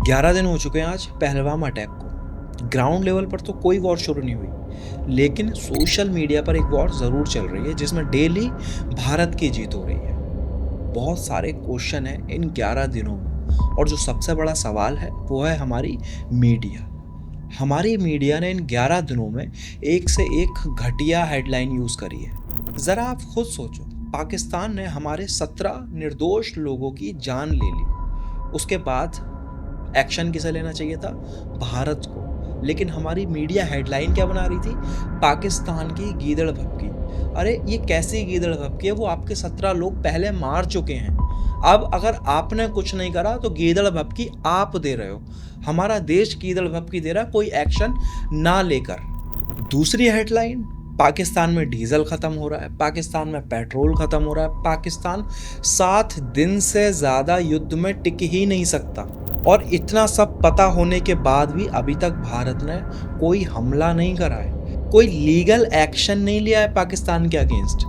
11 दिन हो चुके हैं आज पहलगाम अटैक को। ग्राउंड लेवल पर तो कोई वॉर शुरू नहीं हुई, लेकिन सोशल मीडिया पर एक वॉर ज़रूर चल रही है जिसमें डेली भारत की जीत हो रही है। बहुत सारे क्वेश्चन हैं इन 11 दिनों में, और जो सबसे बड़ा सवाल है वो है हमारी मीडिया। हमारी मीडिया ने इन 11 दिनों में एक से एक घटिया हेडलाइन यूज़ करी है। ज़रा आप खुद सोचो, पाकिस्तान ने हमारे 17 निर्दोष लोगों की जान ले ली, उसके बाद एक्शन किसे लेना चाहिए था? भारत को। लेकिन हमारी मीडिया हेडलाइन क्या बना रही थी? पाकिस्तान की गीदड़ भभकी। अरे ये कैसी गीदड़ भभकी है? वो आपके 17 लोग पहले मार चुके हैं। अब अगर आपने कुछ नहीं करा तो गीदड़ भभकी आप दे रहे हो। हमारा देश गीदड़ भभकी दे रहा है कोई एक्शन ना लेकर। दूसरी हेडलाइन, पाकिस्तान में डीजल ख़त्म हो रहा है, पाकिस्तान में पेट्रोल ख़त्म हो रहा है, पाकिस्तान 7 दिन से ज़्यादा युद्ध में टिक ही नहीं सकता। और इतना सब पता होने के बाद भी अभी तक भारत ने कोई हमला नहीं करा है, कोई लीगल एक्शन नहीं लिया है पाकिस्तान के अगेंस्ट।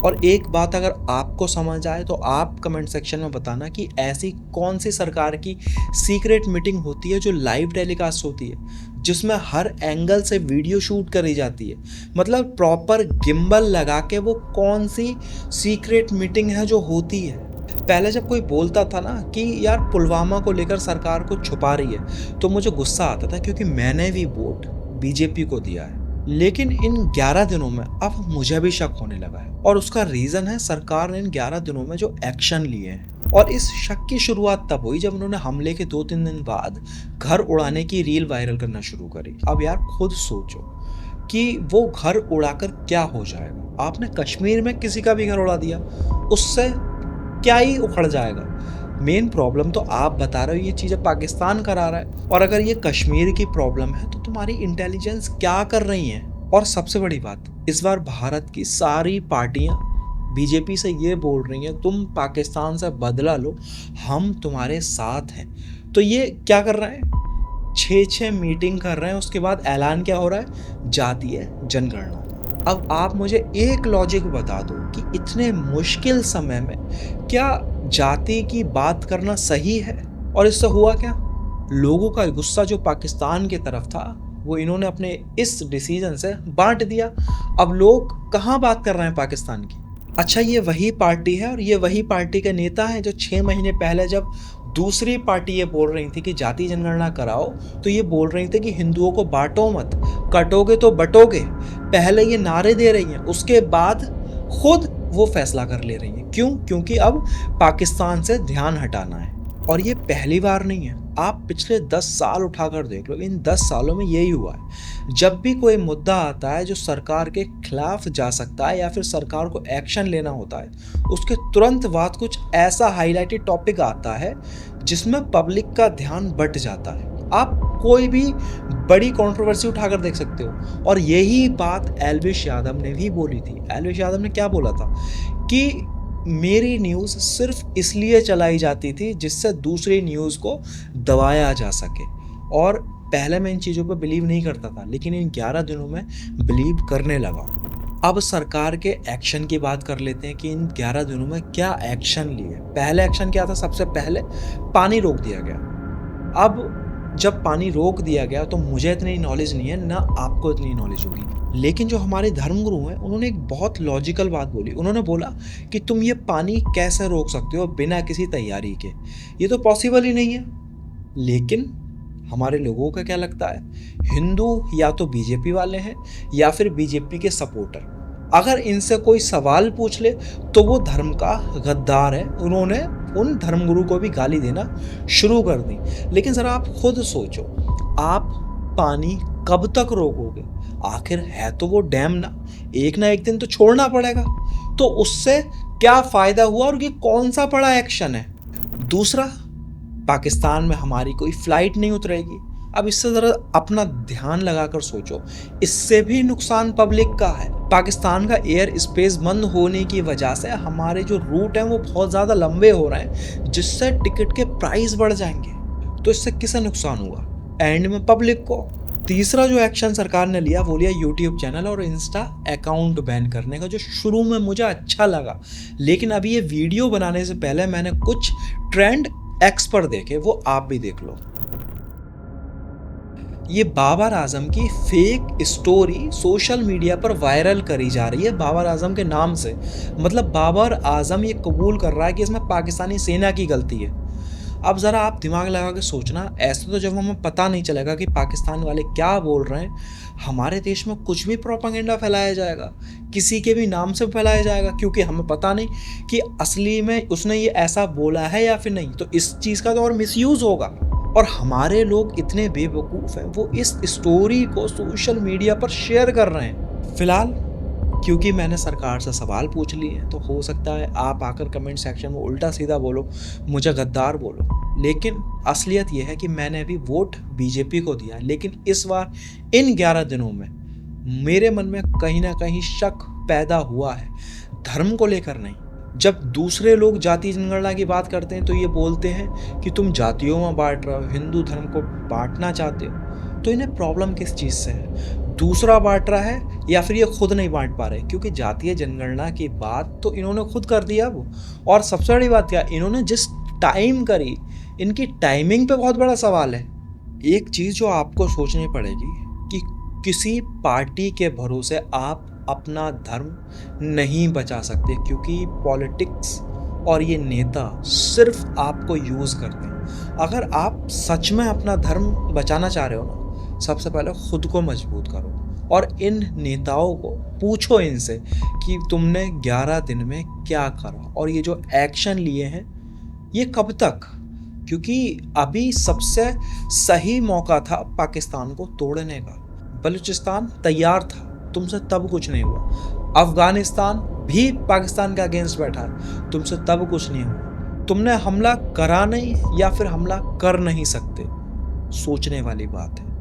और एक बात अगर आपको समझ आए तो आप कमेंट सेक्शन में बताना कि ऐसी कौन सी सरकार की सीक्रेट मीटिंग होती है जो लाइव टेलीकास्ट होती है, जिसमें हर एंगल से वीडियो शूट करी जाती है। मतलब प्रॉपर गिम्बल लगा के वो कौन सी सीक्रेट मीटिंग है जो होती है। पहले जब कोई बोलता था ना कि यार पुलवामा को लेकर सरकार को छुपा रही है, तो मुझे गुस्सा आता था, क्योंकि मैंने भी वोट बीजेपी को दिया है। लेकिन इन 11 दिनों में अब मुझे भी शक होने लगा है, और उसका रीज़न है सरकार ने इन 11 दिनों में जो एक्शन लिए हैं। और इस शक की शुरुआत तब हुई जब उन्होंने हमले के 2-3 दिन बाद घर उड़ाने की रील वायरल करना शुरू करी। अब यार खुद सोचो कि वो घर उड़ाकर क्या हो जाएगा। आपने कश्मीर में किसी का भी घर उड़ा दिया, उससे क्या ही उखड़ जाएगा। मेन प्रॉब्लम तो आप बता रहे हो ये चीज़ें पाकिस्तान करा रहा है, और अगर ये कश्मीर की प्रॉब्लम है तो तुम्हारी इंटेलिजेंस क्या कर रही है? और सबसे बड़ी बात, इस बार भारत की सारी पार्टियां बीजेपी से ये बोल रही हैं तुम पाकिस्तान से बदला लो, हम तुम्हारे साथ हैं। तो ये क्या कर रहे हैं? 6 मीटिंग कर रहे हैं, उसके बाद ऐलान क्या हो रहा है? जातीय जनगणना। अब आप मुझे एक लॉजिक बता दो कि इतने मुश्किल समय में क्या जाति की बात करना सही है? और इससे हुआ क्या? लोगों का गुस्सा जो पाकिस्तान की तरफ था वो इन्होंने अपने इस डिसीजन से बांट दिया। अब लोग कहाँ बात कर रहे हैं पाकिस्तान की? अच्छा, ये वही पार्टी है और ये वही पार्टी के नेता हैं जो 6 महीने पहले जब दूसरी पार्टी ये बोल रही थी कि जाति जनगणना कराओ, तो ये बोल रही थी कि हिंदुओं को बांटो मत, कटोगे तो बटोगे। पहले ये नारे दे रही हैं, उसके बाद खुद वो फैसला कर ले रही हैं। क्यों? क्योंकि अब पाकिस्तान से ध्यान हटाना है। और ये पहली बार नहीं है, आप पिछले 10 साल उठाकर देख लो, इन 10 सालों में यही हुआ है। जब भी कोई मुद्दा आता है जो सरकार के खिलाफ जा सकता है या फिर सरकार को एक्शन लेना होता है, उसके तुरंत बाद कुछ ऐसा हाईलाइटेड टॉपिक आता है जिसमें पब्लिक का ध्यान बट जाता है। आप कोई भी बड़ी कंट्रोवर्सी उठाकर देख सकते हो। और यही बात एल्विश यादव ने भी बोली थी। एल्विश यादव ने क्या बोला था कि मेरी न्यूज़ सिर्फ इसलिए चलाई जाती थी जिससे दूसरी न्यूज़ को दबाया जा सके। और पहले मैं इन चीज़ों पर बिलीव नहीं करता था, लेकिन इन 11 दिनों में बिलीव करने लगा। अब सरकार के एक्शन की बात कर लेते हैं कि इन 11 दिनों में क्या एक्शन लिए। पहले एक्शन क्या था? सबसे पहले पानी रोक दिया गया। अब जब पानी रोक दिया गया तो मुझे इतनी नॉलेज नहीं है, ना आपको इतनी नॉलेज होगी, लेकिन जो हमारे धर्मगुरु हैं उन्होंने एक बहुत लॉजिकल बात बोली। उन्होंने बोला कि तुम ये पानी कैसे रोक सकते हो बिना किसी तैयारी के? ये तो पॉसिबल ही नहीं है। लेकिन हमारे लोगों का क्या लगता है? हिंदू या तो बीजेपी वाले हैं या फिर बीजेपी के सपोर्टर। अगर इनसे कोई सवाल पूछ ले तो वो धर्म का गद्दार है। उन्होंने उन धर्मगुरु को भी गाली देना शुरू कर दी। लेकिन ज़रा आप खुद सोचो, आप पानी कब तक रोकोगे? आखिर है तो वो डैम ना एक दिन तो छोड़ना पड़ेगा। तो उससे क्या फ़ायदा हुआ और ये कौन सा बड़ा एक्शन है? दूसरा, पाकिस्तान में हमारी कोई फ़्लाइट नहीं उतरेगी। अब इससे ज़रा अपना ध्यान लगाकर सोचो, इससे भी नुकसान पब्लिक का है। पाकिस्तान का एयर स्पेस बंद होने की वजह से हमारे जो रूट हैं वो बहुत ज़्यादा लंबे हो रहे हैं, जिससे टिकट के प्राइस बढ़ जाएंगे। तो इससे किसे नुकसान हुआ? एंड में पब्लिक को। तीसरा जो एक्शन सरकार ने लिया वो लिया यूट्यूब चैनल और इंस्टा अकाउंट बैन करने का, जो शुरू में मुझे अच्छा लगा। लेकिन अभी ये वीडियो बनाने से पहले मैंने कुछ ट्रेंड एक्स पर देखे, वो आप भी देख लो। ये बाबर आजम की फेक स्टोरी सोशल मीडिया पर वायरल करी जा रही है बाबर आजम के नाम से। मतलब बाबर आजम ये कबूल कर रहा है कि इसमें पाकिस्तानी सेना की गलती है। अब ज़रा आप दिमाग लगा के सोचना, ऐसे तो जब हमें पता नहीं चलेगा कि पाकिस्तान वाले क्या बोल रहे हैं, हमारे देश में कुछ भी प्रोपेगेंडा फैलाया जाएगा, किसी के भी नाम से फैलाया जाएगा, क्योंकि हमें पता नहीं कि असली में उसने ये ऐसा बोला है या फिर नहीं। तो इस चीज़ का तो और मिसयूज़ होगा। और हमारे लोग इतने बेवकूफ़ हैं, वो इस स्टोरी को सोशल मीडिया पर शेयर कर रहे हैं। फिलहाल क्योंकि मैंने सरकार से सवाल पूछ लिए हैं, तो हो सकता है आप आकर कमेंट सेक्शन में उल्टा सीधा बोलो, मुझे गद्दार बोलो, लेकिन असलियत यह है कि मैंने अभी वोट बीजेपी को दिया। लेकिन इस बार इन 11 दिनों में मेरे मन में कहीं ना कहीं शक पैदा हुआ है, धर्म को लेकर नहीं। जब दूसरे लोग जाति जनगणना की बात करते हैं तो ये बोलते हैं कि तुम जातियों में बांट रहे हो, हिंदू धर्म को बांटना चाहते हो। तो इन्हें प्रॉब्लम किस चीज़ से है? दूसरा बांट रहा है या फिर ये खुद नहीं बांट पा रहे? क्योंकि जातीय जनगणना की बात तो इन्होंने खुद कर दिया वो। और सबसे बड़ी बात क्या, इन्होंने जिस टाइम करी, इनकी टाइमिंग पे बहुत बड़ा सवाल है। एक चीज़ जो आपको सोचनी पड़ेगी कि किसी पार्टी के भरोसे आप अपना धर्म नहीं बचा सकते, क्योंकि पॉलिटिक्स और ये नेता सिर्फ आपको यूज़ करते हैं। अगर आप सच में अपना धर्म बचाना चाह रहे हो ना, सबसे पहले खुद को मजबूत करो और इन नेताओं को पूछो इनसे कि तुमने 11 दिन में क्या करा और ये जो एक्शन लिए हैं ये कब तक। क्योंकि अभी सबसे सही मौका था पाकिस्तान को तोड़ने का। बलूचिस्तान तैयार था, तुमसे तब कुछ नहीं हुआ। अफगानिस्तान भी पाकिस्तान के अगेंस्ट बैठा है, तुमसे तब कुछ नहीं हुआ। तुमने हमला करा नहीं या फिर हमला कर नहीं सकते, सोचने वाली बात है।